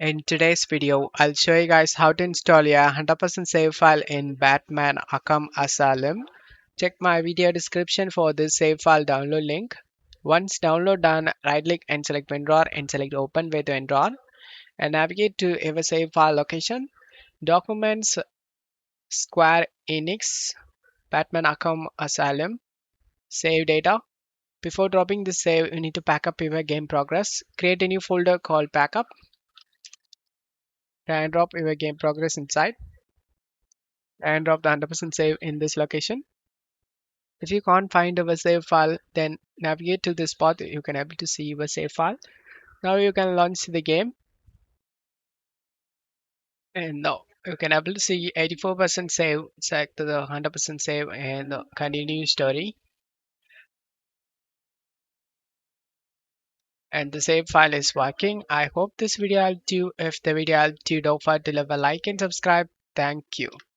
In today's video, I'll show you guys how to install a 100% save file in Batman Arkham Asylum. Check my video description for this save file download link. Once download done, right click and select WinRAR and select Open with WinRAR and navigate to your save file location. Documents Square Enix Batman Arkham Asylum Save data. Before dropping the save, you need to back up your game progress. Create a new folder called Backup and drop your game progress inside and drop the 100% save in this location. If you can't find our save file, then navigate to this spot. You can able to see your save file. Now you can launch the game, and now you can able to see 84% save, set to the 100% save, and continue story. And the save file is working. I hope this video helped you. If the video helped you, don't forget to leave a like and subscribe. Thank you.